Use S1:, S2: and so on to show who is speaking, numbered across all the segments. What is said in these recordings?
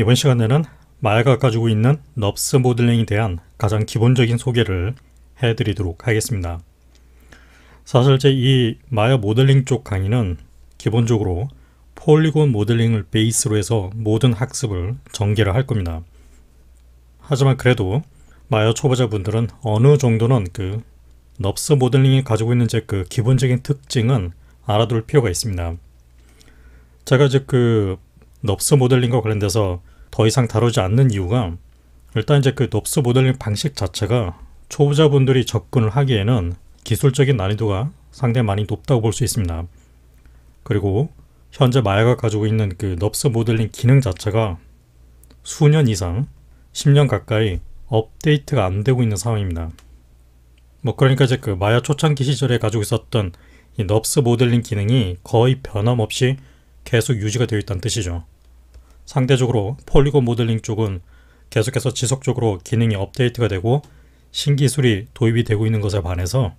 S1: 이번 시간에는 마야가 가지고 있는 넙스 모델링에 대한 가장 기본적인 소개를 해드리도록 하겠습니다. 사실 이 마야 모델링 쪽 강의는 기본적으로 폴리곤 모델링을 베이스로 해서 모든 학습을 전개를 할 겁니다. 하지만 그래도 마야 초보자분들은 어느 정도는 넙스 모델링이 가지고 있는 그 기본적인 특징은 알아둘 필요가 있습니다. 제가 넙스 모델링과 관련돼서 더 이상 다루지 않는 이유가, 일단 넙스 모델링 방식 자체가 초보자분들이 접근을 하기에는 기술적인 난이도가 상당히 많이 높다고 볼 수 있습니다. 그리고 현재 마야가 가지고 있는 넙스 모델링 기능 자체가 수년 이상, 10년 가까이 업데이트가 안 되고 있는 상황입니다. 그러니까 마야 초창기 시절에 가지고 있었던 이 넙스 모델링 기능이 거의 변함없이 계속 유지가 되어 있다는 뜻이죠. 상대적으로 폴리곤 모델링 쪽은 계속해서 지속적으로 기능이 업데이트가 되고 신기술이 도입이 되고 있는 것에 반해서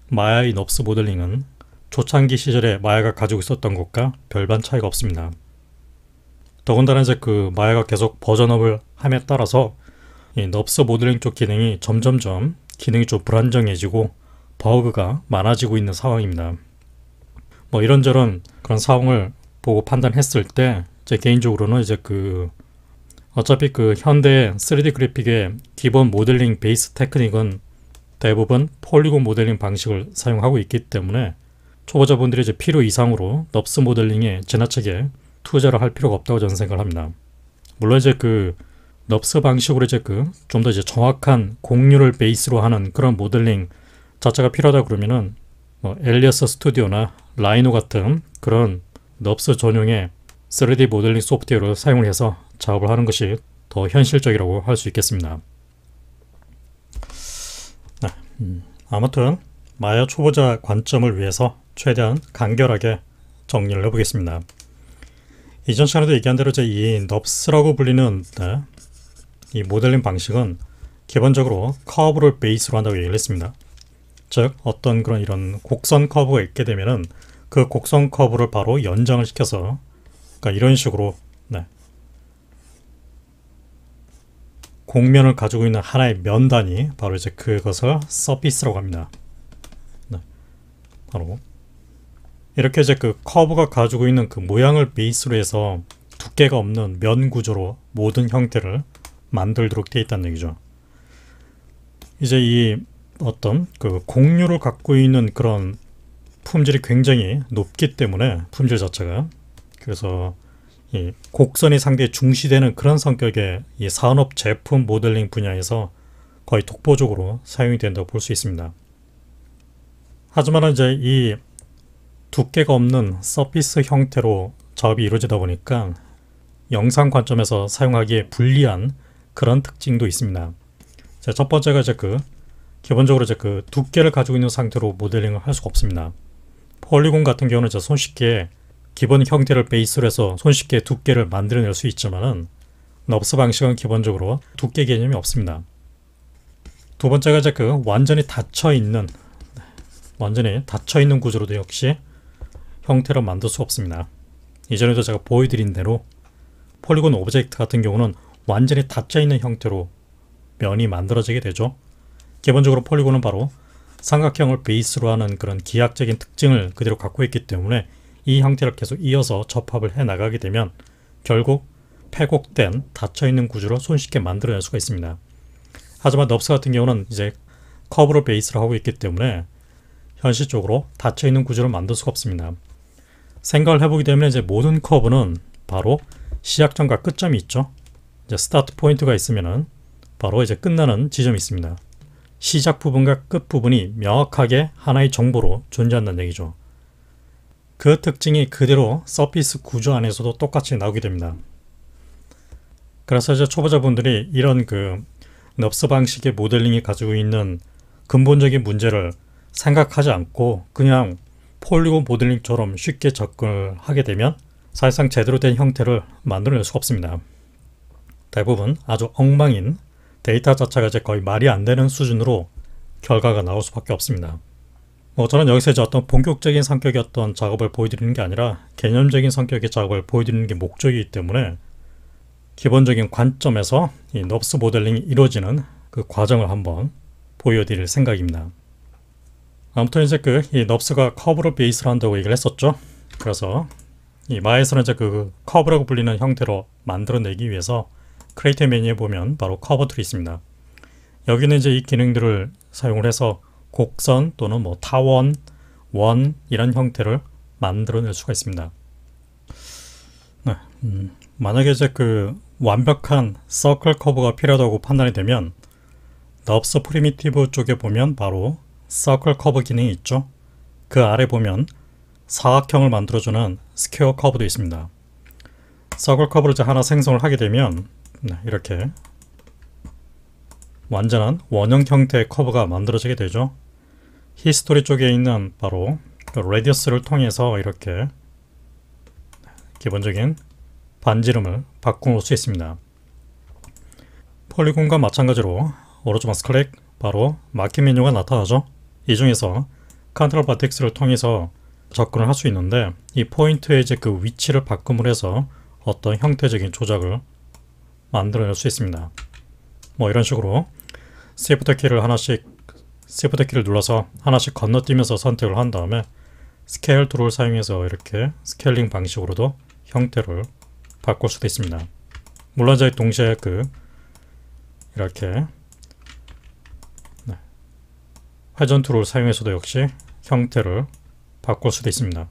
S1: 마야의 넙스 모델링은 초창기 시절에 마야가 가지고 있었던 것과 별반 차이가 없습니다. 더군다나 마야가 계속 버전업을 함에 따라서 이 넙스 모델링 쪽 기능이 점점점 기능이 좀 불안정해지고 버그가 많아지고 있는 상황입니다. 이런저런 그런 상황을 보고 판단했을 때 제 개인적으로는 어차피 현대 3D 그래픽의 기본 모델링 베이스 테크닉은 대부분 폴리곤 모델링 방식을 사용하고 있기 때문에 초보자분들이 필요 이상으로 넙스 모델링에 지나치게 투자를 할 필요가 없다고 저는 생각을 합니다. 물론 넙스 방식으로 좀 더 정확한 공률을 베이스로 하는 그런 모델링 자체가 필요하다 그러면은 엘리어스 스튜디오나 라이노 같은 그런 넙스 전용의 3D 모델링 소프트웨어를 사용을 해서 작업을 하는 것이 더 현실적이라고 할 수 있겠습니다. 아무튼 마야 초보자 관점을 위해서 최대한 간결하게 정리를 해보겠습니다. 이전 시간에도 얘기한 대로 이 넙스라고 불리는 이 모델링 방식은 기본적으로 커브를 베이스로 한다고 얘기를 했습니다. 즉 어떤 이런 곡선 커브가 있게 되면은 그 곡선 커브를 바로 연장을 시켜서 이런 식으로 곡면을 가지고 있는 하나의 면단이 바로 그것을 서피스라고 합니다. 바로 이렇게 커브가 가지고 있는 모양을 베이스로 해서 두께가 없는 면 구조로 모든 형태를 만들도록 되어 있다는 얘기죠. 이 어떤 곡률을 갖고 있는 그런 품질이 굉장히 높기 때문에, 품질 자체가, 그래서 이 곡선이 상당히 중시되는 그런 성격의 이 산업 제품 모델링 분야에서 거의 독보적으로 사용이 된다고 볼 수 있습니다. 하지만 이 두께가 없는 서피스 형태로 작업이 이루어지다 보니까 영상 관점에서 사용하기에 불리한 그런 특징도 있습니다. 첫 번째가 기본적으로 두께를 가지고 있는 상태로 모델링을 할 수가 없습니다. 폴리곤 같은 경우는 손쉽게 기본 형태를 베이스로 해서 손쉽게 두께를 만들어낼 수 있지만은 넙스 방식은 기본적으로 두께 개념이 없습니다. 두 번째가 완전히 닫혀있는 구조로도 역시 형태를 만들 수 없습니다. 이전에도 제가 보여드린 대로 폴리곤 오브젝트 같은 경우는 완전히 닫혀있는 형태로 면이 만들어지게 되죠. 기본적으로 폴리곤은 바로 삼각형을 베이스로 하는 그런 기하학적인 특징을 그대로 갖고 있기 때문에 이 형태를 계속 이어서 접합을 해 나가게 되면 결국 패곡된 닫혀있는 구조로 손쉽게 만들어낼 수가 있습니다. 하지만 넙스 같은 경우는 커브를 베이스로 하고 있기 때문에 현실적으로 닫혀있는 구조를 만들 수가 없습니다. 생각을 해보게 되면 모든 커브는 바로 시작점과 끝점이 있죠. 스타트 포인트가 있으면은 바로 끝나는 지점이 있습니다. 시작 부분과 끝 부분이 명확하게 하나의 정보로 존재한다는 얘기죠. 그 특징이 그대로 서피스 구조 안에서도 똑같이 나오게 됩니다. 그래서 초보자분들이 이런 넙스 방식의 모델링이 가지고 있는 근본적인 문제를 생각하지 않고 그냥 폴리곤 모델링처럼 쉽게 접근을 하게 되면 사실상 제대로 된 형태를 만들어낼 수가 없습니다. 대부분 아주 엉망인 데이터 자체가 거의 말이 안 되는 수준으로 결과가 나올 수밖에 없습니다. 저는 여기서 어떤 본격적인 성격의 어떤 작업을 보여드리는 게 아니라 개념적인 성격의 작업을 보여드리는 게 목적이기 때문에 기본적인 관점에서 이 넙스 모델링이 이루어지는 그 과정을 한번 보여드릴 생각입니다. 아무튼 이제 이 넙스가 커브를 베이스로 한다고 얘기를 했었죠. 그래서 이 마에서는 이제 그 커브라고 불리는 형태로 만들어내기 위해서 크리에이터 메뉴에 보면 바로 커브 툴이 있습니다. 여기는 이제 이 기능들을 사용을 해서 곡선 또는 뭐 타원, 원 이런 형태를 만들어낼 수가 있습니다. 네, 만약에 이제 그 완벽한 서클 커브가 필요하다고 판단이 되면 넙스 프리미티브 쪽에 보면 바로 서클 커브 기능이 있죠. 그 아래 보면 사각형을 만들어주는 스퀘어 커브도 있습니다. 서클 커브를 이제 하나 생성을 하게 되면 이렇게 완전한 원형 형태의 커브가 만들어지게 되죠. 히스토리 쪽에 있는 바로 레디어스를 통해서 이렇게 기본적인 반지름을 바꾸어 놓을 수 있습니다. 폴리곤과 마찬가지로 오른쪽 마우스 클릭 바로 마킹 메뉴가 나타나죠. 이 중에서 컨트롤 버텍스를 통해서 접근을 할 수 있는데 이 포인트의 이제 그 위치를 바꿈을 해서 어떤 형태적인 조작을 만들어낼 수 있습니다. 뭐 이런 식으로 Shift 키를 눌러서 하나씩 건너뛰면서 선택을 한 다음에 스케일 툴을 사용해서 이렇게 스케일링 방식으로도 형태를 바꿀 수도 있습니다. 물론 이제 동시에 이렇게 회전 툴을 사용해서도 역시 형태를 바꿀 수도 있습니다.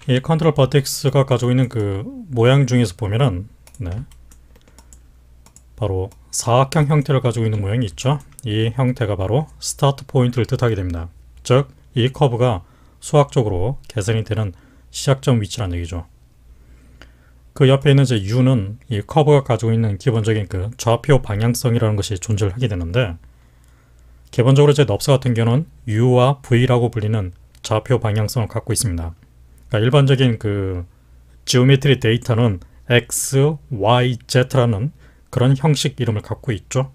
S1: 이 컨트롤 버텍스가 가지고 있는 그 모양 중에서 보면은 바로 사각형 형태를 가지고 있는 모양이 있죠. 이 형태가 바로 스타트 포인트를 뜻하게 됩니다. 즉, 이 커브가 수학적으로 계산이 되는 시작점 위치라는 얘기죠. 그 옆에 있는 이제 U는 이 커브가 가지고 있는 기본적인 그 좌표 방향성이라는 것이 존재를 하게 되는데, 기본적으로 이제 넙스 같은 경우는 U와 V라고 불리는 좌표 방향성을 갖고 있습니다. 그러니까 일반적인 그 지오메트리 데이터는 X, Y, Z라는 그런 형식 이름을 갖고 있죠.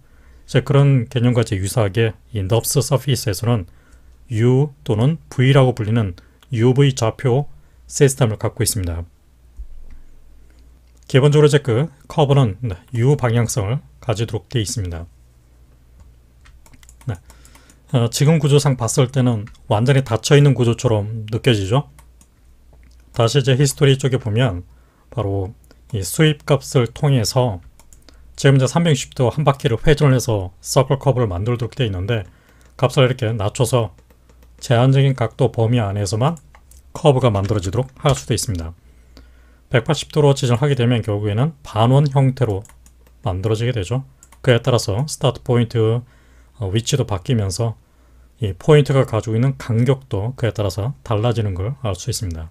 S1: 이제 그런 개념과 이제 유사하게 이 넙스 서피스에서는 U 또는 V라고 불리는 UV 좌표 시스템을 갖고 있습니다. 기본적으로 이제 그 커브는 U 방향성을 가지도록 되어 있습니다. 지금 구조상 봤을 때는 완전히 닫혀있는 구조처럼 느껴지죠. 다시 이제 히스토리 쪽에 보면 바로 이 수입 값을 통해서 지금 이제 360도 한 바퀴를 회전을 해서 서클 커브를 만들도록 되어 있는데, 값을 이렇게 낮춰서 제한적인 각도 범위 안에서만 커브가 만들어지도록 할 수도 있습니다. 180도로 지정을 하게 되면 결국에는 반원 형태로 만들어지게 되죠. 그에 따라서 스타트 포인트 위치도 바뀌면서 이 포인트가 가지고 있는 간격도 그에 따라서 달라지는 걸 알 수 있습니다.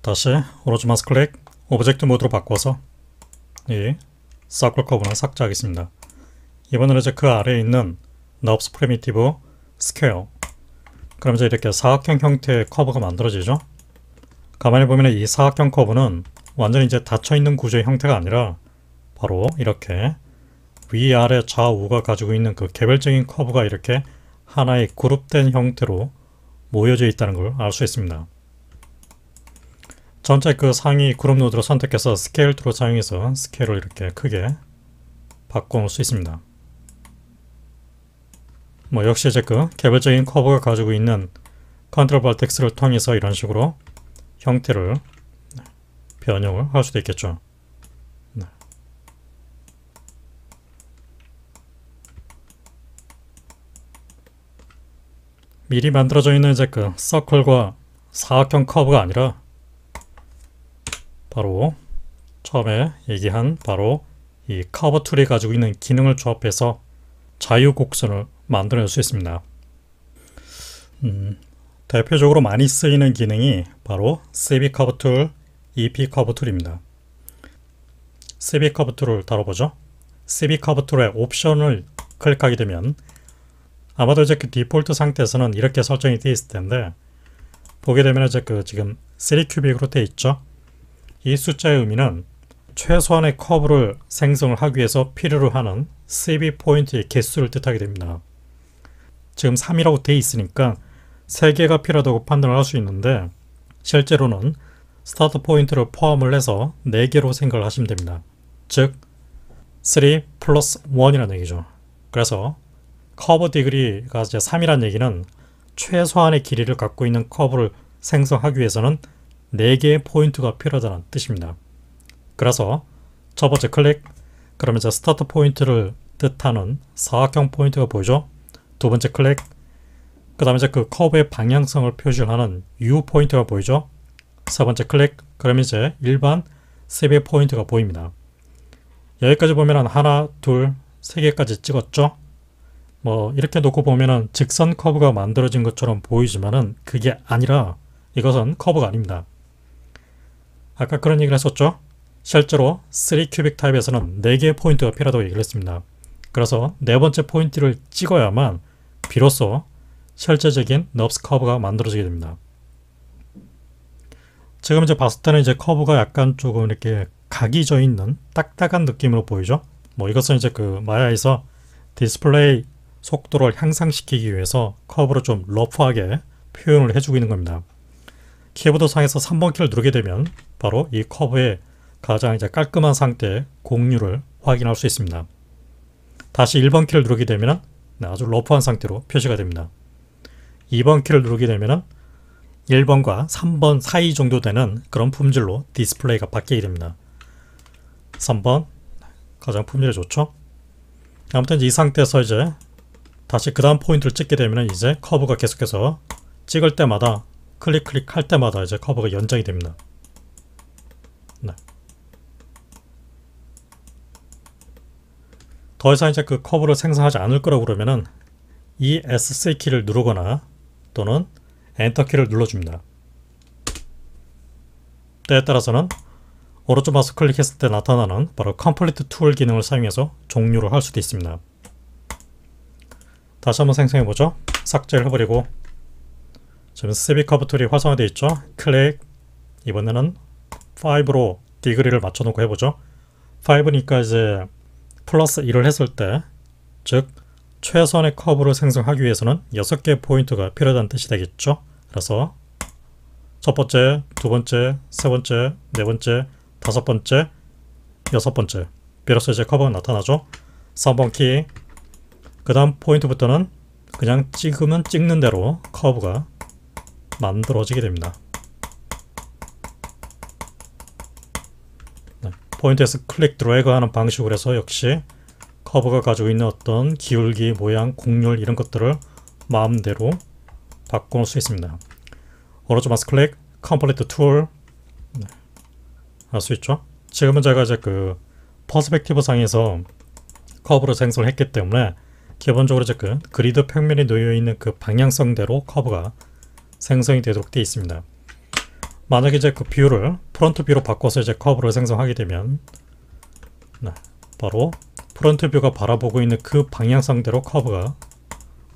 S1: 다시 오른쪽 마우스 클릭 오브젝트 모드로 바꿔서 이 서클 커브는 삭제하겠습니다. 이번에는 이제 그 아래에 있는 넙스 프리미티브 스퀘어, 그럼 이제 이렇게 사각형 형태의 커브가 만들어지죠. 가만히 보면 이 사각형 커브는 완전히 이제 닫혀있는 구조의 형태가 아니라 바로 이렇게 위아래 좌우가 가지고 있는 그 개별적인 커브가 이렇게 하나의 그룹된 형태로 모여져 있다는 걸 알 수 있습니다. 전체 그 상위 그룹 노드로 선택해서 스케일 툴을 사용해서 스케일을 이렇게 크게 바꿔놓을 수 있습니다. 뭐 역시 이제 그 개별적인 커브가 가지고 있는 컨트롤 버텍스를 통해서 이런 식으로 형태를 변형을 할 수도 있겠죠. 미리 만들어져 있는 이제 그 서클과 사각형 커브가 아니라 바로 처음에 얘기한 바로 이 커브 툴이 가지고 있는 기능을 조합해서 자유 곡선을 만들어낼 수 있습니다. 대표적으로 많이 쓰이는 기능이 바로 CV 커브 툴, EP 커브 툴입니다. CV 커브 툴을 다뤄보죠. CV 커브 툴의 옵션을 클릭하게 되면 아마도 이제 그 디폴트 상태에서는 이렇게 설정이 되어 있을 텐데, 보게 되면 이제 그 지금 3큐빅으로 되어 있죠. 이 숫자의 의미는 최소한의 커브를 생성을 하기 위해서 필요로 하는 CV 포인트의 개수를 뜻하게 됩니다. 지금 3이라고 되어 있으니까 3개가 필요하다고 판단을 할 수 있는데 실제로는 스타트 포인트를 포함을 해서 4개로 생각을 하시면 됩니다. 즉 3 플러스 1이라는 얘기죠. 그래서 커브 디그리가 이제 3이라는 얘기는 최소한의 길이를 갖고 있는 커브를 생성하기 위해서는 4개의 포인트가 필요하다는 뜻입니다. 그래서 첫 번째 클릭, 그러면 이제 스타트 포인트를 뜻하는 사각형 포인트가 보이죠? 두 번째 클릭, 그 다음에 이제 그 커브의 방향성을 표시하는 U 포인트가 보이죠? 세 번째 클릭, 그러면 이제 일반 세배 포인트가 보입니다. 여기까지 보면은 하나, 둘, 세 개까지 찍었죠? 뭐 이렇게 놓고 보면은 직선 커브가 만들어진 것처럼 보이지만은 그게 아니라 이것은 커브가 아닙니다. 아까 그런 얘기를 했었죠? 실제로 3 큐빅 타입에서는 4개의 포인트가 필요하다고 얘기를 했습니다. 그래서 네 번째 포인트를 찍어야만 비로소 실제적인 넙스 커브가 만들어지게 됩니다. 지금 이제 봤을 때는 이제 커브가 약간 조금 이렇게 각이 져 있는 딱딱한 느낌으로 보이죠? 뭐 이것은 이제 그 마야에서 디스플레이 속도를 향상시키기 위해서 커브를 좀 러프하게 표현을 해주고 있는 겁니다. 키보드 상에서 3번 키를 누르게 되면 바로 이 커브의 가장 이제 깔끔한 상태의 공유를 확인할 수 있습니다. 다시 1번 키를 누르게 되면 아주 러프한 상태로 표시가 됩니다. 2번 키를 누르게 되면 1번과 3번 사이 정도 되는 그런 품질로 디스플레이가 바뀌게 됩니다. 3번 가장 품질이 좋죠. 아무튼 이 상태에서 이제 다시 그 다음 포인트를 찍게 되면 이제 커브가 계속해서 찍을 때마다 클릭 할 때마다 이제 커브가 연장이 됩니다. 네. 더 이상 이제 그 커브를 생성하지 않을 거라고 그러면은 ESC 키를 누르거나 또는 엔터 키를 눌러줍니다. 때에 따라서는 오른쪽 마우스 클릭했을 때 나타나는 바로 컴플리트 툴 기능을 사용해서 종료를 할 수도 있습니다. 다시 한번 생성해보죠. 삭제를 해버리고 지금 세비 커브 툴이 활성화되어 있죠. 클릭, 이번에는 5로 디그리를 맞춰놓고 해보죠. 5니까 이제 플러스 1을 했을 때, 즉 최선의 커브를 생성하기 위해서는 6개의 포인트가 필요하다는 뜻이 되겠죠. 그래서 첫 번째, 두 번째, 세 번째, 네 번째, 다섯 번째, 여섯 번째, 비로소 이제 커브가 나타나죠. 3번 키, 그 다음 포인트부터는 그냥 찍으면 찍는 대로 커브가 만들어지게 됩니다. 네, 포인트에서 클릭 드래그 하는 방식으로 해서 역시 커브가 가지고 있는 어떤 기울기, 모양, 곡률 이런 것들을 마음대로 바꿔놓을 수 있습니다. 오른쪽 마우스 클릭, 컴플리트 툴, 네, 할 수 있죠. 지금은 제가 이제 그 퍼스펙티브 상에서 커브를 생성을 했기 때문에 기본적으로 이제 그 그리드 평면에 놓여 있는 그 방향성대로 커브가 생성이 되도록 되어 있습니다. 만약에 이제 그 뷰를 프론트 뷰로 바꿔서 이제 커브를 생성하게 되면 네, 바로 프론트 뷰가 바라보고 있는 그 방향성대로 커브가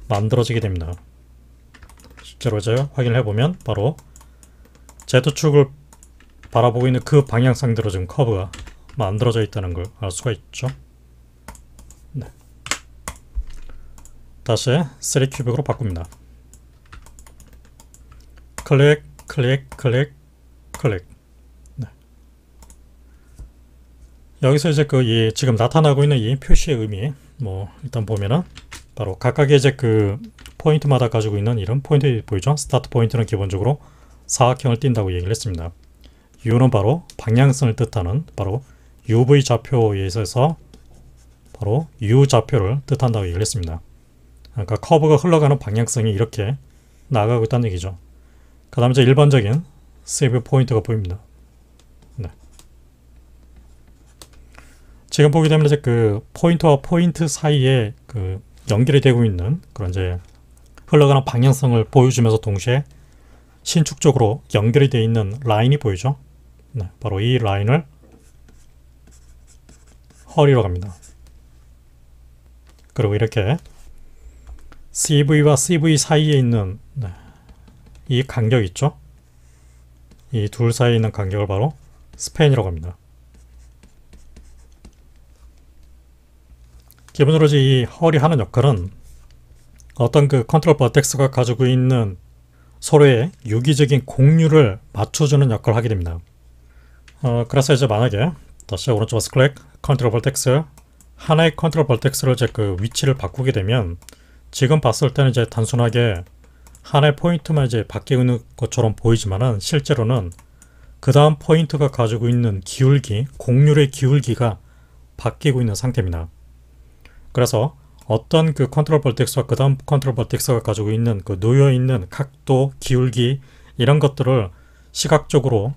S1: 만들어지게 됩니다. 실제로 이제 확인을 해보면 바로 Z축을 바라보고 있는 그 방향성대로 지금 커브가 만들어져 있다는 걸 알 수가 있죠. 네. 다시 3 큐빅으로 바꿉니다. 클릭, 클릭, 클릭, 클릭. 네. 여기서 이제 그 지금 나타나고 있는 이 표시의 의미, 뭐 일단 보면은 바로 각각의 이제 그 포인트마다 가지고 있는 이런 포인트 보이죠? 스타트 포인트는 기본적으로 사각형을 띈다고 얘기를 했습니다. U는 바로 방향성을 뜻하는 바로 UV 좌표에 있어서 바로 U 좌표를 뜻한다고 얘기를 했습니다. 그러니까 커브가 흘러가는 방향성이 이렇게 나가고 있다는 얘기죠. 그 다음에 이제 일반적인 세이브 포인트가 보입니다. 네. 지금 보게 되면 이제 그 포인트와 포인트 사이에 그 연결이 되고 있는 그런 이제 흘러가는 방향성을 보여주면서 동시에 신축적으로 연결이 되어 있는 라인이 보이죠? 네, 바로 이 라인을 허리로 갑니다. 그리고 이렇게 CV와 CV 사이에 있는 네, 이 간격 있죠? 이 둘 사이에 있는 간격을 바로 스팬이라고 합니다. 기본적으로 이 헐이 하는 역할은 어떤 그 컨트롤 버텍스가 가지고 있는 서로의 유기적인 공유를 맞춰주는 역할을 하게 됩니다. 그래서 이제 만약에 다시 오른쪽 마우스 클릭, 컨트롤 벌텍스, 하나의 컨트롤 벌텍스를 이제 그 위치를 바꾸게 되면 지금 봤을 때는 이제 단순하게 하나의 포인트만 이제 바뀌고 있는 것처럼 보이지만은 실제로는 그 다음 포인트가 가지고 있는 기울기, 곡률의 기울기가 바뀌고 있는 상태입니다. 그래서 어떤 그 컨트롤 벌텍스와 그 다음 컨트롤 벌텍스가 가지고 있는 그 놓여있는 각도, 기울기 이런 것들을 시각적으로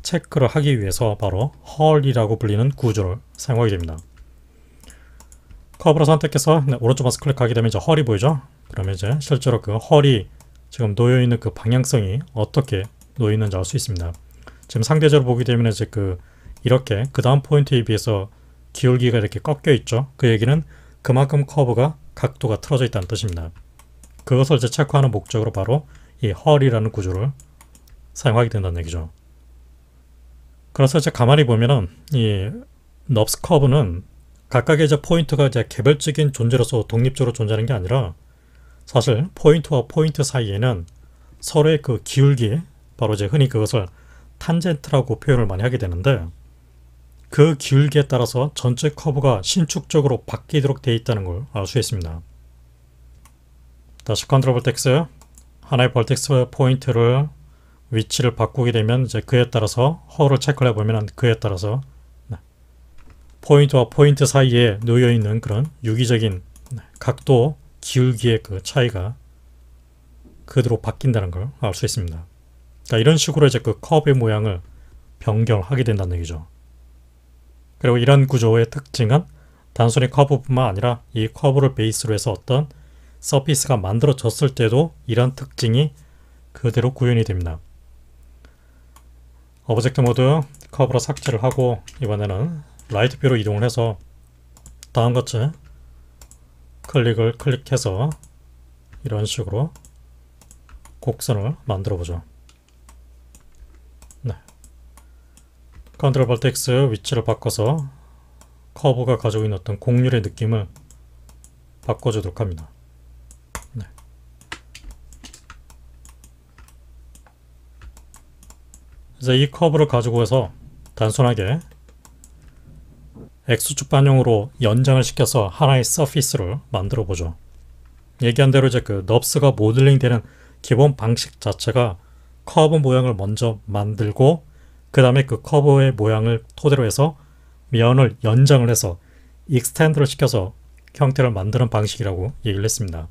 S1: 체크를 하기 위해서 바로 헐이라고 불리는 구조를 사용하게 됩니다. 커브를 선택해서 오른쪽 마우스 클릭하게 되면 이제 헐이 보이죠? 그러면 이제 실제로 그 헐이 지금 놓여있는 그 방향성이 어떻게 놓여있는지 알 수 있습니다. 지금 상대적으로 보게 되면 이제 이렇게 그 다음 포인트에 비해서 기울기가 이렇게 꺾여 있죠. 그 얘기는 그만큼 커브가 각도가 틀어져 있다는 뜻입니다. 그것을 이제 체크하는 목적으로 바로 이 헐이라는 구조를 사용하게 된다는 얘기죠. 그래서 이제 가만히 보면은 이 넙스 커브는 각각의 이제 포인트가 이제 개별적인 존재로서 독립적으로 존재하는 게 아니라 사실 포인트와 포인트 사이에는 서로의 그 기울기, 바로 이제 흔히 그것을 탄젠트라고 표현을 많이 하게 되는데 그 기울기에 따라서 전체 커브가 신축적으로 바뀌도록 되어 있다는 걸 알 수 있습니다. 다시 컨트롤 벌텍스, 하나의 벌텍스 포인트를 위치를 바꾸게 되면 이제 그에 따라서 헐을 체크를 해보면 그에 따라서 포인트와 포인트 사이에 놓여있는 그런 유기적인 각도, 기울기의 그 차이가 그대로 바뀐다는 걸 알 수 있습니다. 그러니까 이런 식으로 이제 그 커브의 모양을 변경하게 된다는 얘기죠. 그리고 이런 구조의 특징은 단순히 커브뿐만 아니라 이 커브를 베이스로 해서 어떤 서피스가 만들어졌을 때도 이런 특징이 그대로 구현이 됩니다. 오브젝트 모드 커브로 삭제를 하고 이번에는 라이트 뷰로 이동을 해서 다음같이 클릭을 클릭해서 이런 식으로 곡선을 만들어 보죠. 네. 컨트롤 벌텍스 위치를 바꿔서 커브가 가지고 있는 어떤 곡률의 느낌을 바꿔주도록 합니다. 네. 이제 이 커브를 가지고 해서 단순하게 X축 반영으로 연장을 시켜서 하나의 서피스를 만들어 보죠. 얘기한 대로 이제 그 넙스가 모델링 되는 기본 방식 자체가 커브 모양을 먼저 만들고 그 다음에 그 커브의 모양을 토대로 해서 면을 연장을 해서 익스텐드를 시켜서 형태를 만드는 방식이라고 얘기를 했습니다.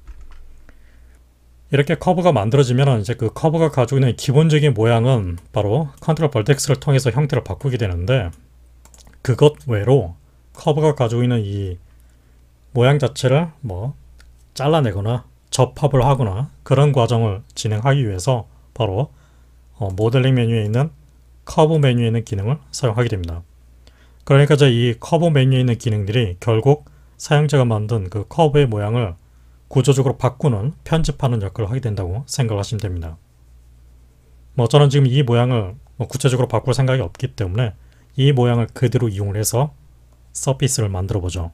S1: 이렇게 커브가 만들어지면 이제 그 커브가 가지고 있는 기본적인 모양은 바로 컨트롤 벌텍스를 통해서 형태를 바꾸게 되는데 그것 외로 커브가 가지고 있는 이 모양 자체를 뭐 잘라내거나 접합을 하거나 그런 과정을 진행하기 위해서 바로 모델링 메뉴에 있는 커브 메뉴에 있는 기능을 사용하게 됩니다. 그러니까 이제 이 커브 메뉴에 있는 기능들이 결국 사용자가 만든 그 커브의 모양을 구조적으로 바꾸는, 편집하는 역할을 하게 된다고 생각하시면 됩니다. 저는 지금 이 모양을 구체적으로 바꿀 생각이 없기 때문에 이 모양을 그대로 이용을 해서 서피스를 만들어 보죠.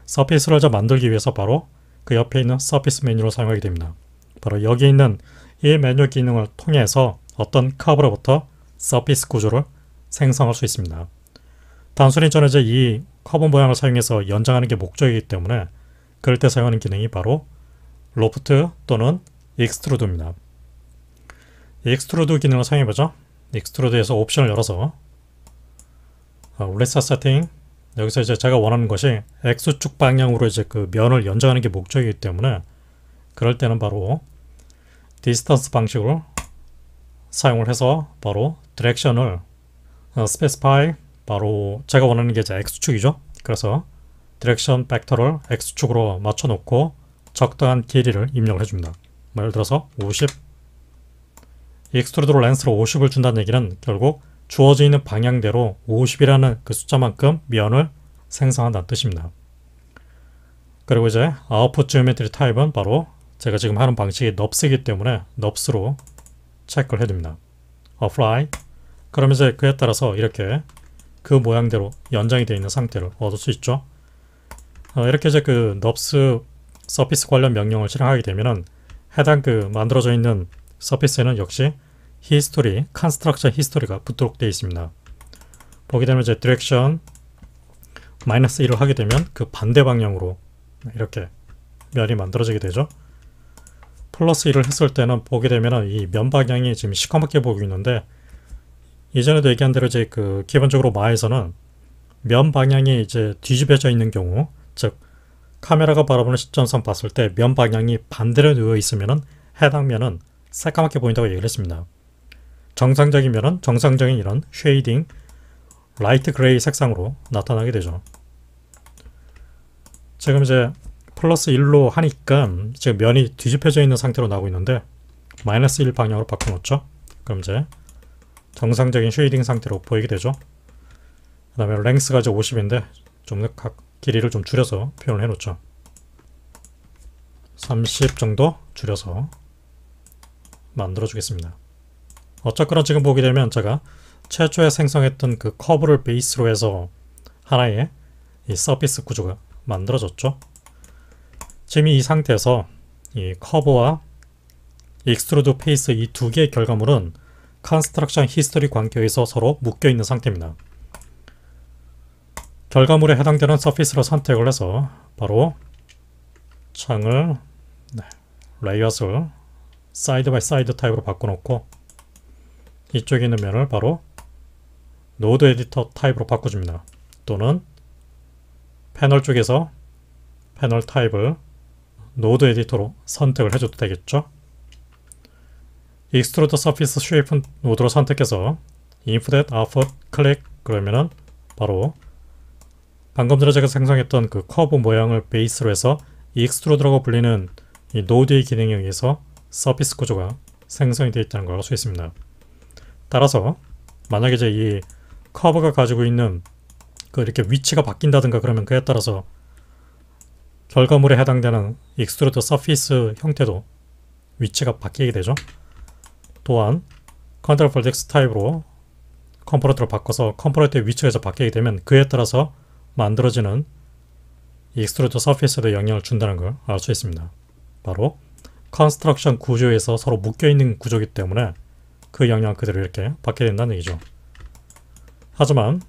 S1: 서피스를 만들기 위해서 바로 그 옆에 있는 서피스 메뉴를 사용하게 됩니다. 바로 여기 있는 이 메뉴 기능을 통해서 어떤 커브로부터 서피스 구조를 생성할 수 있습니다. 단순히 저는 이제 이 커브 모양을 사용해서 연장하는 게 목적이기 때문에 그럴 때 사용하는 기능이 바로 로프트 또는 익스트루드입니다. 익스트루드 기능을 사용해보죠. 익스트루드에서 옵션을 열어서 레서 세팅, 여기서 이제 제가 원하는 것이 X축 방향으로 이제 그 면을 연장하는 게 목적이기 때문에 그럴 때는 바로 디스턴스 방식으로 사용을 해서 바로 디렉션을 스페시파이, 바로 제가 원하는 게 이제 X축이죠. 그래서 디렉션 벡터를 X축으로 맞춰놓고 적당한 길이를 입력을 해줍니다. 예를 들어서 50, 익스트루드 렌스로 50을 준다는 얘기는 결국 주어져 있는 방향대로 50이라는 그 숫자만큼 면을 생성한다는 뜻입니다. 그리고 이제 아웃풋 지오메트리 타입은 바로 제가 지금 하는 방식이 넙스이기 때문에 넙스로 체크를 해둡니다. apply. 그러면 이제 그에 따라서 이렇게 그 모양대로 연장이 되어 있는 상태를 얻을 수 있죠. 이렇게 이제 그 넙스 서피스 관련 명령을 실행하게 되면은 해당 그 만들어져 있는 서피스에는 역시 히스토리, 컨스트럭션 히스토리가 붙도록 되어 있습니다. 보게 되면 이제 디렉션 -1을 하게 되면 그 반대 방향으로 이렇게 면이 만들어지게 되죠. +1을 했을 때는 보게 되면 이 면 방향이 지금 시커멓게 보이고 있는데, 이전에도 얘기한 대로 이제 그 기본적으로 마에서는 면 방향이 이제 뒤집혀져 있는 경우, 즉 카메라가 바라보는 시점상 봤을 때 면 방향이 반대로 누워 있으면은 해당 면은 새까맣게 보인다고 얘기를 했습니다. 정상적인 면은 정상적인 이런 쉐이딩, 라이트 그레이 색상으로 나타나게 되죠. 지금 이제 +1로 하니까 지금 면이 뒤집혀져 있는 상태로 나오고 있는데 -1 방향으로 바꿔놓죠. 그럼 이제 정상적인 쉐이딩 상태로 보이게 되죠. 그 다음에 랭스가 이제 50인데 좀 더 각 길이를 좀 줄여서 표현을 해놓죠. 30 정도 줄여서 만들어 주겠습니다. 어쨌거나 지금 보게 되면 제가 최초에 생성했던 그 커브를 베이스로 해서 하나의 이 서피스 구조가 만들어졌죠. 지금 이 상태에서 이 커브와 익스트루드 페이스 이 두 개의 결과물은 컨스트럭션 히스토리 관계에서 서로 묶여 있는 상태입니다. 결과물에 해당되는 서피스로 선택을 해서 바로 창을 레이아웃을 사이드 바이 사이드 타입으로 바꿔놓고 이쪽에 있는 면을 바로 노드 에디터 타입으로 바꿔줍니다. 또는 패널 쪽에서 패널 타입을 노드 에디터로 선택을 해줘도 되겠죠. 익스트루드 서피스 쉐이프 노드로 선택해서 인풋, 아웃풋, 클릭 그러면은 바로 방금 전에 제가 생성했던 그 커브 모양을 베이스로 해서 익스트루드라고 불리는 이 노드의 기능에 의해서 서피스 구조가 생성이 되어 있다는 걸 알 수 있습니다. 따라서 만약에 이제 이 커브가 가지고 있는 그 이렇게 위치가 바뀐다든가 그러면 그에 따라서 결과물에 해당되는 익스트루드 서피스 형태도 위치가 바뀌게 되죠. 또한 컨트롤 벌텍스 타입으로 컴포넌트를 바꿔서 컴포넌트의 위치가 바뀌게 되면 그에 따라서 만들어지는 익스트루드 서피스에도 영향을 준다는 걸 알 수 있습니다. 바로 컨스트럭션 구조에서 서로 묶여있는 구조이기 때문에 그 영향을 그대로 이렇게 받게 된다는 얘기죠. 하지만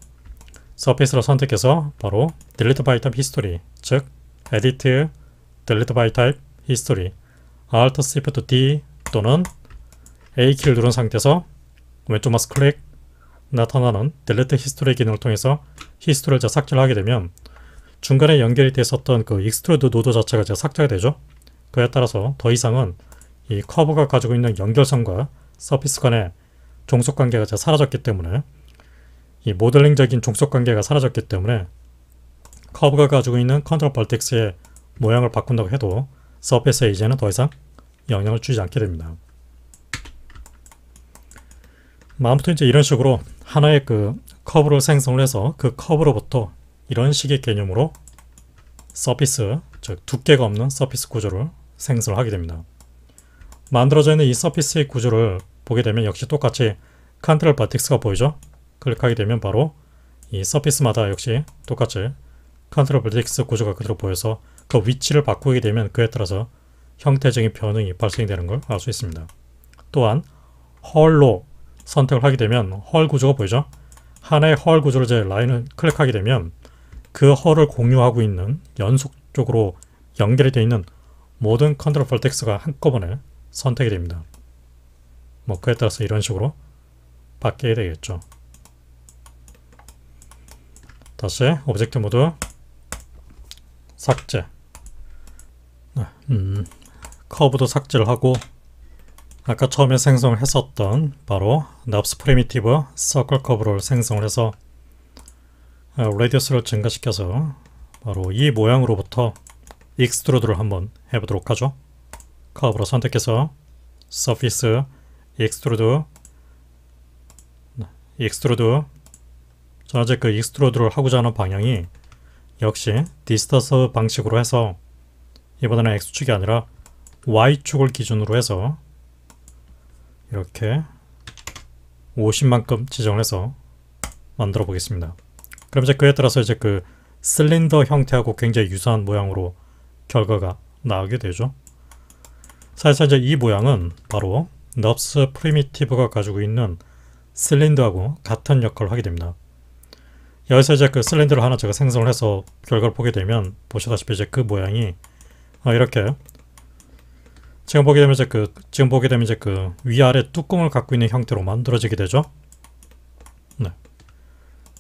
S1: 서피스를 선택해서 바로 Delete by Type History, 즉 Edit, Delete by Type History, Alt Shift D 또는 A키를 누른 상태에서 왼쪽 마우스 클릭 나타나는 Delete History 기능을 통해서 히스토리를 삭제를 하게 되면 중간에 연결이 됐었던 그 익스트루드 노드 자체가 삭제가 되죠. 그에 따라서 더 이상은 이 커브가 가지고 있는 연결선과 서피스 간의 종속관계가 사라졌기 때문에 이 모델링적인 종속관계가 사라졌기 때문에 커브가 가지고 있는 컨트롤 벌텍스의 모양을 바꾼다고 해도 서피스에 이제는 더 이상 영향을 주지 않게 됩니다. 아무튼 이제 이런 식으로 하나의 그 커브를 생성을 해서 그 커브로부터 이런 식의 개념으로 서피스, 즉 두께가 없는 서피스 구조를 생성을 하게 됩니다. 만들어져 있는 이 서피스의 구조를 보게 되면 역시 똑같이 컨트롤 버텍스가 보이죠? 클릭하게 되면 바로 이 서피스마다 역시 똑같이 컨트롤 버텍스 구조가 그대로 보여서 그 위치를 바꾸게 되면 그에 따라서 형태적인 변형이 발생되는 걸 알 수 있습니다. 또한 헐로 선택을 하게 되면 헐 구조가 보이죠? 하나의 헐 구조를 이제 라인을 클릭하게 되면 그 헐을 공유하고 있는 연속적으로 연결이 되어 있는 모든 컨트롤 벌텍스가 한꺼번에 선택이 됩니다. 뭐 그에 따라서 이런 식으로 바뀌게 되겠죠. 다시 오브젝트 모드 삭제. 커브도 삭제를 하고 아까 처음에 생성을 했었던 바로 납스 프리미티브 서클 커브를 생성을 해서 레디어스를 증가시켜서 바로 이 모양으로부터 익스트루드를 한번 해보도록 하죠. 커브로 선택해서 서피스, 익스트루드, 저는 이제 그 익스트루드를 하고자 하는 방향이 역시 디스턴스 방식으로 해서 이번에는 X축이 아니라 Y축을 기준으로 해서 이렇게 50만큼 지정을 해서 만들어 보겠습니다. 그럼 이제 그에 따라서 이제 그 실린더 형태하고 굉장히 유사한 모양으로 결과가 나오게 되죠. 사실상 이제 이 모양은 바로 넙스 프리미티브가 가지고 있는 실린더하고 같은 역할을 하게 됩니다. 여기서 이제 그 실린더를 하나 제가 생성을 해서 결과를 보게 되면 보시다시피 이제 그 모양이 이렇게 지금 보게 되면 이제 그 위아래 뚜껑을 갖고 있는 형태로 만들어지게 되죠. 네.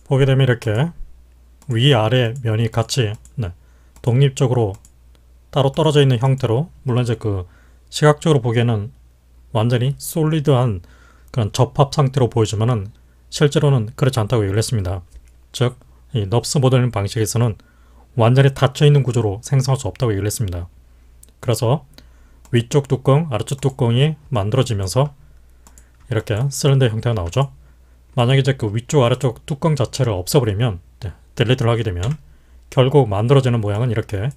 S1: 보게 되면 이렇게 위아래 면이 같이 독립적으로 따로 떨어져 있는 형태로, 물론 이제 그 시각적으로 보기에는 완전히 솔리드한 그런 접합 상태로 보이지만은 실제로는 그렇지 않다고 얘기를 했습니다. 즉, 이 넙스 모델링 방식에서는 완전히 닫혀 있는 구조로 생성할 수 없다고 얘기를 했습니다. 그래서 위쪽 뚜껑, 아래쪽 뚜껑이 만들어지면서 이렇게 실린더 형태가 나오죠. 만약에 이제 그 위쪽, 아래쪽 뚜껑 자체를 없애버리면, 딜리트를 하게 되면 결국 만들어지는 모양은 이렇게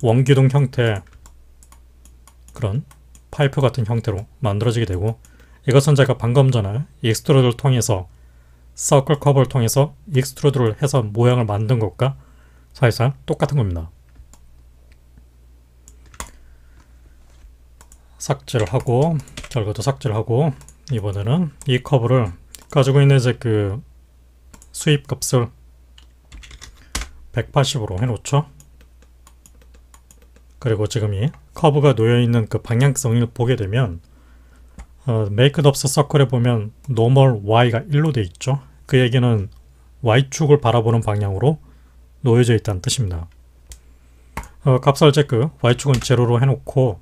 S1: 원기둥 형태의 그런 파이프 같은 형태로 만들어지게 되고, 이것은 제가 방금 전에 익스트루드를 통해서 서클 커버를 통해서 익스트루드를 해서 모양을 만든 것과 사실상 똑같은 겁니다. 삭제를 하고, 결과도 삭제를 하고, 이번에는 이 커브를 가지고 있는 이제 그 수입 값을 180으로 해놓죠. 그리고 지금 이 커브가 놓여있는 그 방향성을 보게 되면 make 넙스 서클에 보면 normal y가 1로 되어 있죠. 그 얘기는 y축을 바라보는 방향으로 놓여져 있다는 뜻입니다. 값을 이제 그 y축은 제로로 해놓고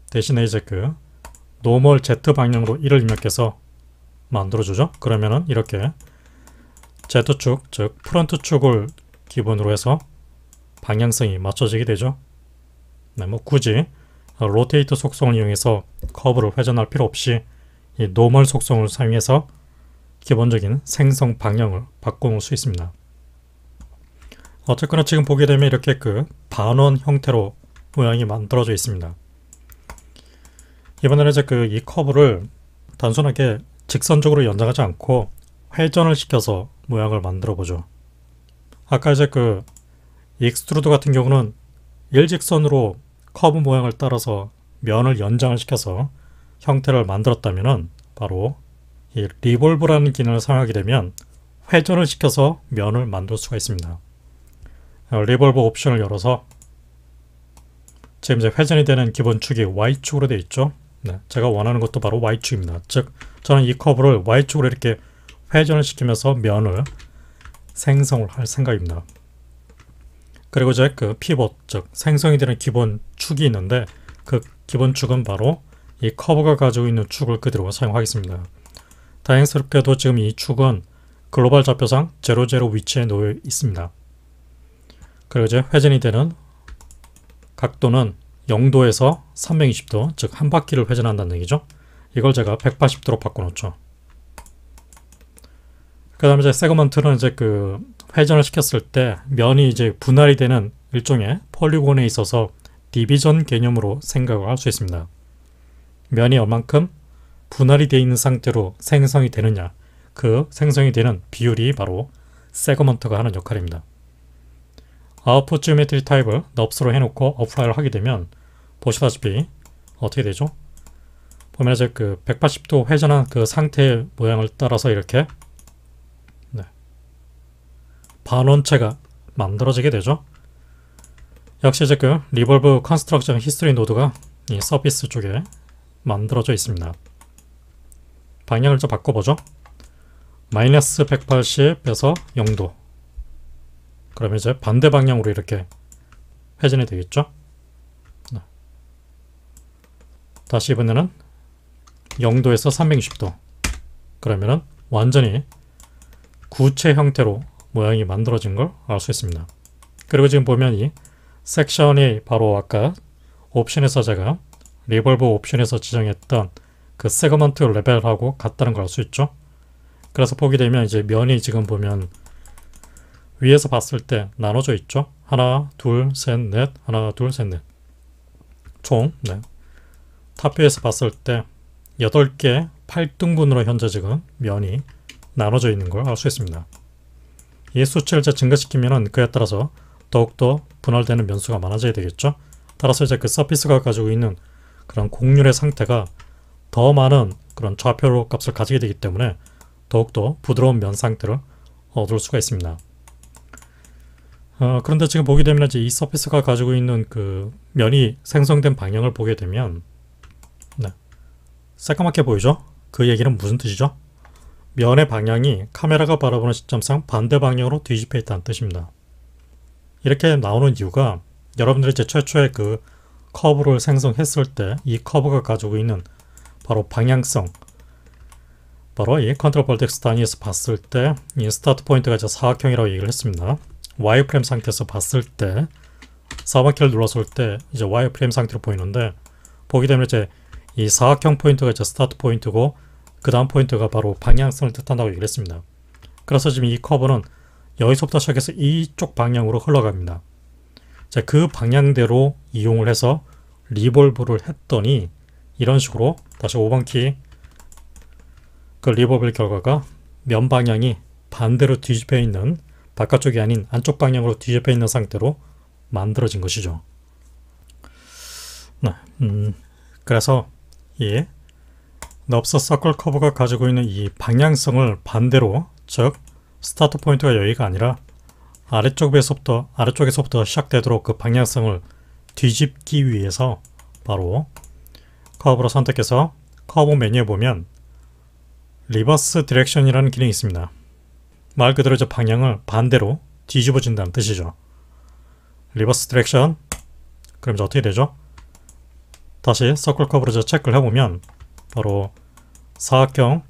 S1: 대신에 이제 그 normal z 방향으로 1을 입력해서 만들어주죠. 그러면은 이렇게 Z축, 즉 프론트 축을 기본으로 해서 방향성이 맞춰지게 되죠. 뭐 굳이 로테이트 속성을 이용해서 커브를 회전할 필요 없이 이 노멀 속성을 사용해서 기본적인 생성 방향을 바꿔놓을 수 있습니다. 어쨌거나 지금 보게 되면 이렇게 그 반원 형태로 모양이 만들어져 있습니다. 이번에는 이제 그 이 커브를 단순하게 직선적으로 연장하지 않고 회전을 시켜서 모양을 만들어 보죠. 아까 이제 그 익스트루드 같은 경우는 일직선으로 커브 모양을 따라서 면을 연장을 시켜서 형태를 만들었다면은 바로 이 리볼브라는 기능을 사용하게 되면 회전을 시켜서 면을 만들 수가 있습니다. 리볼브 옵션을 열어서 지금 이제 회전이 되는 기본 축이 Y축으로 되어 있죠. 제가 원하는 것도 바로 Y축입니다. 즉 저는 이 커브를 Y축으로 이렇게 회전을 시키면서 면을 생성을 할 생각입니다. 그리고 이제 그 피봇, 즉 생성이 되는 기본 축이 있는데 그 기본 축은 바로 이 커브가 가지고 있는 축을 그대로 사용하겠습니다. 다행스럽게도 지금 이 축은 글로벌 좌표상 00 위치에 놓여 있습니다. 그리고 이제 회전이 되는 각도는 0도에서 320도, 즉 한 바퀴를 회전한다는 얘기죠. 이걸 제가 180도로 바꿔놓죠. 그 다음에 이제 세그먼트는 이제 그 회전을 시켰을 때 면이 이제 분할이 되는 일종의 폴리곤에 있어서 디비전 개념으로 생각을 할 수 있습니다. 면이 얼만큼 분할이 되어 있는 상태로 생성이 되느냐, 그 생성이 되는 비율이 바로 세그먼트가 하는 역할입니다. 아웃풋 지오메트리 타입을 넙스로 해놓고 어플라이를 하게 되면 보시다시피 어떻게 되죠? 보면 이제 그 180도 회전한 그 상태의 모양을 따라서 이렇게 반원체가 만들어지게 되죠. 역시 이제 그 리볼브 컨스트럭션 히스토리 노드가 이 서피스 쪽에 만들어져 있습니다. 방향을 좀 바꿔보죠. 마이너스 180에서 0도. 그러면 이제 반대 방향으로 이렇게 회전이 되겠죠. 다시 이번에는 0도에서 360도. 그러면은 완전히 구체 형태로 모양이 만들어진 걸 알 수 있습니다. 그리고 지금 보면 이 섹션이 바로 아까 옵션에서 제가 리볼브 옵션에서 지정했던 그 세그먼트 레벨하고 같다는 걸 알 수 있죠. 그래서 보게 되면 이제 면이 지금 보면 위에서 봤을 때 나눠져 있죠. 하나, 둘, 셋, 넷, 하나, 둘, 셋, 넷. 총 탑뷰에서 봤을 때 8개 8등분으로 현재 지금 면이 나눠져 있는 걸 알 수 있습니다. 이 수치를 이제 증가시키면은 그에 따라서 더욱더 분할되는 면수가 많아져야 되겠죠. 따라서 이제 그 서피스가 가지고 있는 그런 곡률의 상태가 더 많은 그런 좌표로 값을 가지게 되기 때문에 더욱더 부드러운 면 상태를 얻을 수가 있습니다. 그런데 지금 보게 되면 이제 이 서피스가 가지고 있는 그 면이 생성된 방향을 보게 되면 새까맣게 보이죠? 그 얘기는 무슨 뜻이죠? 면의 방향이 카메라가 바라보는 시점상 반대 방향으로 뒤집혀 있다는 뜻입니다. 이렇게 나오는 이유가 여러분들이 이제 최초에 그 커브를 생성했을 때 이 커브가 가지고 있는 바로 방향성, 바로 이 컨트롤 벌텍스 단위에서 봤을 때 이 스타트 포인트가 이제 사각형이라고 얘기를 했습니다. 와이어프레임 상태에서 봤을 때 4번키를 눌렀을 때 이제 와이어프레임 상태로 보이는데, 보게 되면 이제 이 사각형 포인트가 이제 스타트 포인트고 그 다음 포인트가 바로 방향성을 뜻한다고 얘기를 했습니다. 그래서 지금 이 커브는 여기서부터 시작해서 이쪽 방향으로 흘러갑니다. 자, 그 방향대로 이용을 해서 리볼브를 했더니 이런 식으로 다시 5번 키 그 리볼브 결과가 면 방향이 반대로 뒤집혀 있는, 바깥쪽이 아닌 안쪽 방향으로 뒤집혀 있는 상태로 만들어진 것이죠. 그래서 이 넙스 서클 커브가 가지고 있는 이 방향성을 반대로, 즉 스타트 포인트가 여기가 아니라 아래쪽에서부터 시작되도록 그 방향성을 뒤집기 위해서 바로 커브를 선택해서 커브 메뉴에 보면 리버스 디렉션이라는 기능이 있습니다. 말 그대로 이제 방향을 반대로 뒤집어진다는 뜻이죠. 리버스 디렉션. 그럼 이제 어떻게 되죠? 다시 서클 커브를 체크를 해보면 바로 사각형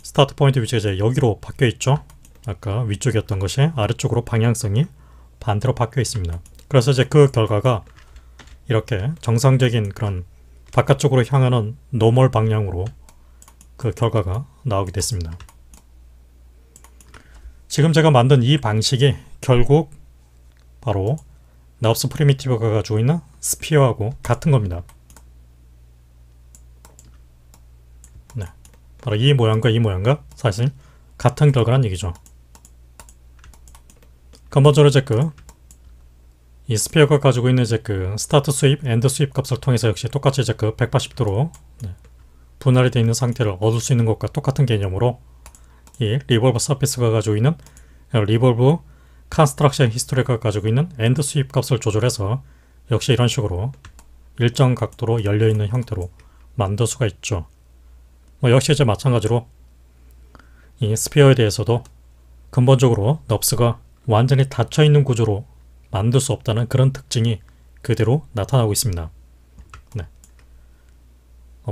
S1: 스타트 포인트 위치가 이제 여기로 바뀌어 있죠. 아까 위쪽이었던 것이 아래쪽으로 방향성이 반대로 바뀌어 있습니다. 그래서 이제 그 결과가 이렇게 정상적인 그런 바깥쪽으로 향하는 노멀 방향으로 그 결과가 나오게 됐습니다. 지금 제가 만든 이 방식이 결국 바로 넙스 프리미티브가 가지고 있는 스피어하고 같은 겁니다. 바로 이 모양과 사실 같은 결과란 얘기죠. 근본적으로 이제 이 스피어가 가지고 있는 이제 그 스타트 스윕, 엔드 스윕 값을 통해서 역시 똑같이 이제 180도로 분할이 되어 있는 상태를 얻을 수 있는 것과 똑같은 개념으로 이 리볼브 서피스가 가지고 있는 리볼브 컨스트럭션 히스토리가 가지고 있는 엔드 스윕 값을 조절해서 역시 이런 식으로 일정 각도로 열려있는 형태로 만들 수가 있죠. 역시 이제 마찬가지로 이 스피어에 대해서도 근본적으로 넙스가 완전히 닫혀있는 구조로 만들 수 없다는 그런 특징이 그대로 나타나고 있습니다.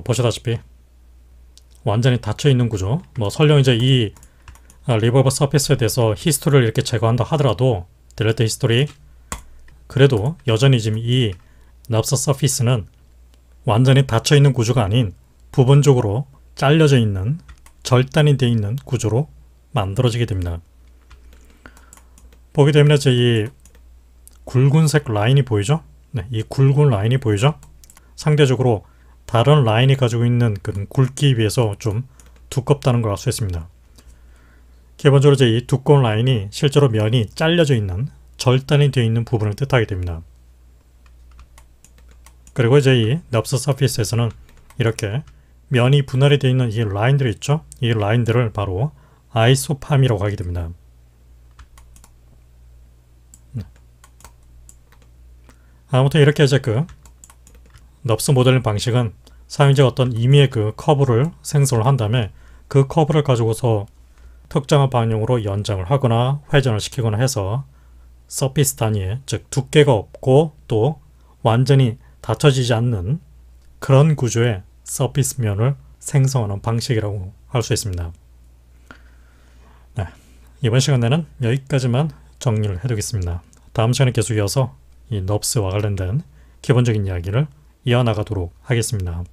S1: 보시다시피 완전히 닫혀있는 구조, 설령 이제 이 리볼브 서피스에 대해서 히스토리를 이렇게 제거한다 하더라도 딜레트 히스토리, 그래도 여전히 지금 이 넙스 서피스는 완전히 닫혀있는 구조가 아닌 부분적으로 잘려져 있는, 절단이 되어 있는 구조로 만들어지게 됩니다. 보게 되면 이제 이 굵은색 라인이 보이죠? 이 굵은 라인이 보이죠? 상대적으로 다른 라인이 가지고 있는 그 굵기에 비해서 좀 두껍다는 걸 알 수 있습니다. 기본적으로 이제 이 두꺼운 라인이 실제로 면이 잘려져 있는, 절단이 되어 있는 부분을 뜻하게 됩니다. 그리고 이제 이 넙스 서피스에서는 이렇게 면이 분할이 되어 있는 이 라인들이 있죠? 이 라인들을 바로 아이소팜이라고 하게 됩니다. 아무튼 이렇게 이제 넙스 모델링 방식은 사용자가 어떤 임의의 그 커브를 생성을 한 다음에 그 커브를 가지고서 특정한 방향으로 연장을 하거나 회전을 시키거나 해서 서피스 단위에, 즉 두께가 없고 또 완전히 닫혀지지 않는 그런 구조의 서피스 면을 생성하는 방식이라고 할 수 있습니다. 이번 시간에는 여기까지만 정리를 해두겠습니다. 다음 시간에 계속 이어서 이 넙스와 관련된 기본적인 이야기를 이어나가도록 하겠습니다.